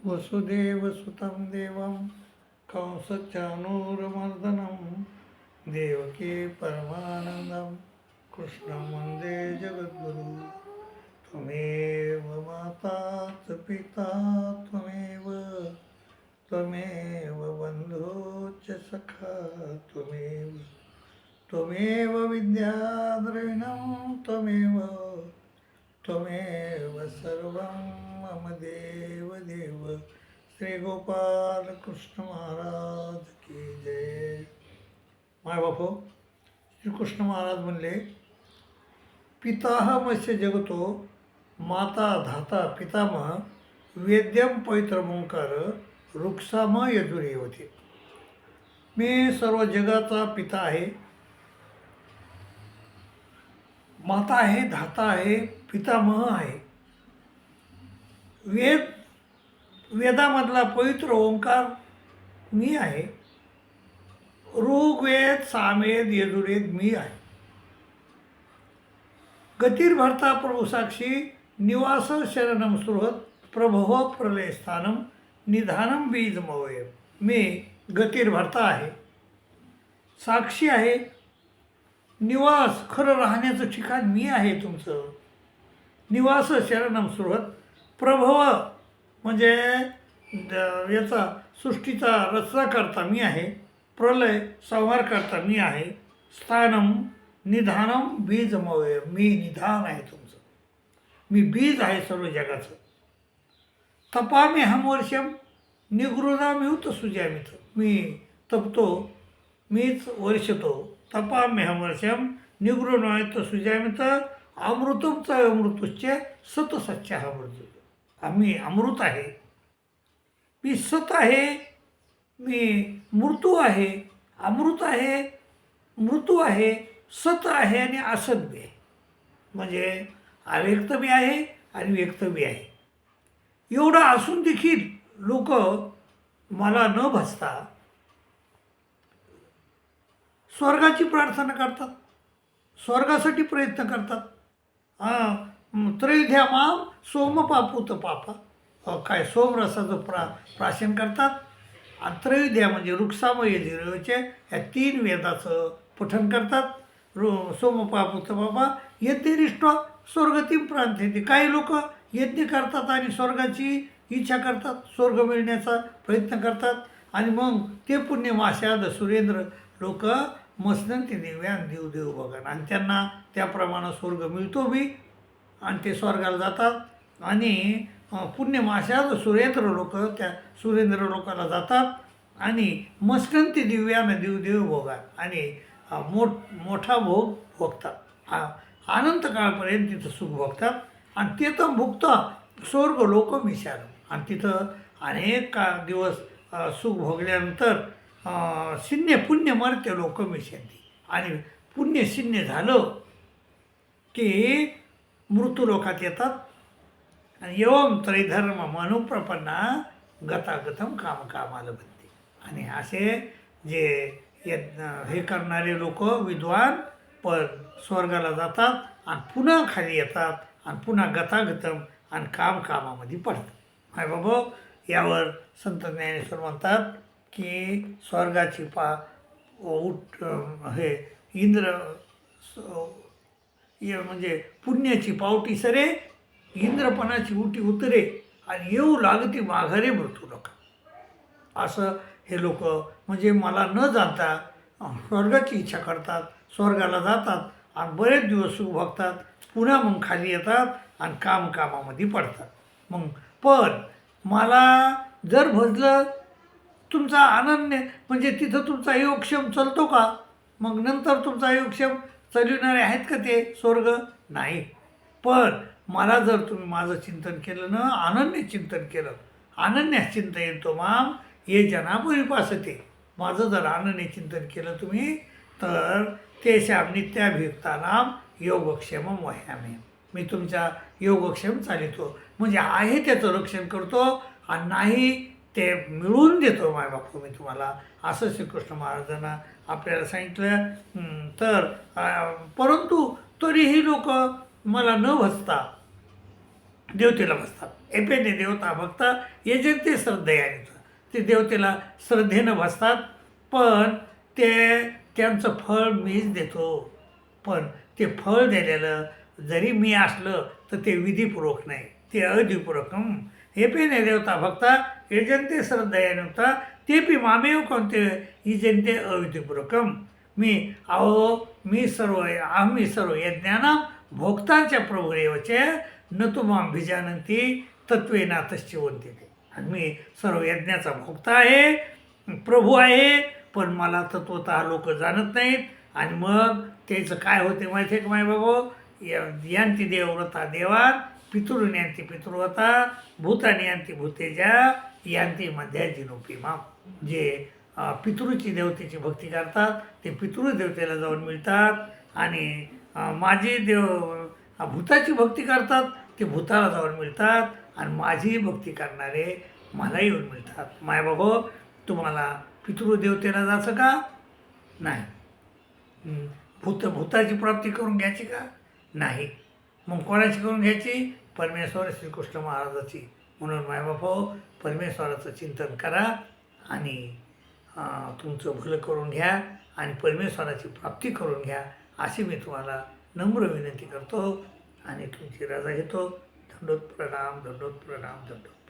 वसुदेवसुतं देवं कंसचाणूरमर्दनं देवकी परमानन्दं कृष्णं वन्दे जगद्गुरु. त्वमेव माता च पिता त्वमेव बन्धो च सखा त्वमेव विद्याद्रविणं त्वमेव सर्वं मम देव. श्री गोपाल कृष्ण महाराज की जय. माय बापो, श्रीकृष्ण महाराज म्हणले, पिताहमस्य जगतो माता धाता पितामह वेद्यम पवित्रमोंकार रुक्षाम यजुरेवते. मी सर्व जगाचा पिता आहे, माता आहे, धाता आहे, पितामह आहे. वेदामधला पवित्र ओंकार मी आहे. ऋग्वेद, सामवेद, यजुर्वेद मी आहे. गतिर्भर्ता प्रभु साक्षी निवास शरणम सुहृत प्रभव प्रलयस्थानम निधानम बीजमवय. मी गतिर्भर्ता आहे, साक्षी आहे, निवास खरं राहण्याचं ठिकाण मी आहे तुमचं. निवास शरणम सुहृत प्रभव म्हणजे याचा सृष्टीचा रचना करता मी आहे. प्रलय संहार करता मी आहे. स्थानम निधानम बीजमवय, मी निधान आहे तुमचं. मी बीज आहे सर्व जगाचं. तपामी हमवर्षम निगृणाम्युत सुजामित. मी तपतो, मीच वर्षतो. तपामी हमवर्षम निगृणामित सुजामित अमृतमच अमृतुश्च सतसच्चा अमृत. आम्ही अमृत आहे, मी सत आहे, मी मृत्यू आहे, अमृत आहे, मृत्यू आहे, सत आहे आणि असत बी आहे. म्हणजे अव्यक्त बी आहे आणि व्यक्त बी आहे. एवढं असून देखील लोक मला न भजता स्वर्गाची प्रार्थना करतात, स्वर्गासाठी प्रयत्न करतात. त्रयोध्या माम सोमपापूत पापा. काय सोमरसाचं प्राशन करतात. आणि त्रयोध्या म्हणजे वृक्षाम यजुर्वेदचे या 3 वेदाचं पठण करतात. सोमपापूत पापा यज्ञनिष्ठ स्वर्गतीम प्रांत. काही लोक यज्ञ करतात आणि स्वर्गाची इच्छा करतात, स्वर्ग मिळण्याचा प्रयत्न करतात. आणि मग ते पुण्य माशाद सुरेंद्र लोक मसनंती दिव्यान देव बघा. आणि त्यांना त्याप्रमाणे स्वर्ग मिळतो बी आणि ते स्वर्गाला जातात. आणि पुण्यमाशाद सुरेंद्र लोक त्या सुरेंद्र लोकाला जातात आणि मस्कंती दिव्यानं देव भोगा आणि मोठा भोग भोगतात. अनंत काळपर्यंत तिथं सुख भोगतात. आणि ते तर भुगता स्वर्ग लोक मिशाल. आणि तिथं अनेक दिवस सुख भोगल्यानंतर पुण्य मरते लोक मिशांती. आणि पुण्य शून्य झालं की मृत्यू लोकात येतात. आणि एवं त्रैधर्म मनुप्रपन्ना गतागतम कामाला बनते. आणि असे जे हे करणारे लोक विद्वान पण स्वर्गाला जातात आणि पुन्हा खाली येतात आणि पुन्हा गतागतम आणि कामामध्ये पडतात. हाय बाबा, यावर संत ज्ञानेश्वर म्हणतात की स्वर्गाची हे इंद्र म्हणजे पुण्याची पावटी सरे, इंद्रपणाची उटी उतरे आणि येऊ लागती माघारे मृत्यू लोक. असं हे लोक म्हणजे मला न जाता स्वर्गाची इच्छा करतात, स्वर्गाला जातात आणि बरेच दिवस सुख भोगतात. पुन्हा मग खाली येतात आणि कामामध्ये पडतात. मग पण मला जर भजलं तुमचा अनन्य म्हणजे तिथं तुमचा योगक्षम चालतो का? मग नंतर तुमचा योगक्षम चालविणारे आहेत का ते स्वर्ग? नाही. पण मला जर तुम्ही माझं चिंतन केलं ना, अनन्य चिंतन केलं, अनन्य चिंतन येतो माम हे जनापुरीपासते. माझं जर अनन्य चिंतन केलं तुम्ही तर तेषां नित्याभियुक्तानां योगक्षेमं वहामि. मी तुमच्या योगक्षेम चालितो म्हणजे आहे त्याचं रक्षण करतो आणि नाही ते मिळवून देतो माय बापू मी तुम्हाला. असं श्रीकृष्ण महाराजांना आपल्याला सांगितलं. तर परंतु तरीही लोक मला न भजता देवतेला भजतात. एपेने देवता भक्त यजंते श्रद्धेयानिच. ते देवतेला श्रद्धेनं बसतात, पण त्यांचं फळ मीच देतो. पण ते फळ दिलेलं जरी मी असलं तर ते विधीपूर्वक नाही, ते अविधीपूर्वकम. एपेने देवता भक्ता यजंते श्रद्धेयानुक्ता तेपि मामेव कोणते यजंते अविधीपूर्वकम. मी सर्व यज्ञानां भोक्तांच्या प्रभुरेवचे न तु मां भिजानंती तत्वेनातश्चिवंती. आणि मी सर्व यज्ञाचा भोक्ता आहे, प्रभू आहे, पण मला तत्वतः लोक जाणत नाहीत. आणि मग त्याचं काय होते माहिती आहे का माय बाबा? यांती देवव्रता देवान पितृन यांती पितृव्रता भूतानी यांती भूतेजा यांती मध्याजिनोपी माम. जे पितृची देवतेची भक्ती करतात ते पितृदेवतेला जाऊन मिळतात, आणि माझी भूताची भक्ती करतात ते भूताला जाऊन मिळतात, आणि माझी भक्ती करणारे मला येऊन मिळतात. मायबाबा, तुम्हाला पितृदेवतेला जायचं का नाही? भूताची प्राप्ती करून घ्यायची का नाही? मग कोणाची करून घ्यायची? परमेश्वर श्रीकृष्ण महाराजाची. म्हणून मायबापो, परमेश्वराचं चिंतन करा आणि तुमचं भलं करून घ्या आणि परमेश्वराची प्राप्ती करून घ्या, अशी मी तुम्हाला नम्र विनंती करतो आणि तुमची रजा घेतो. दंडोत प्रणाम, दंडोत प्रणाम, दंडोत.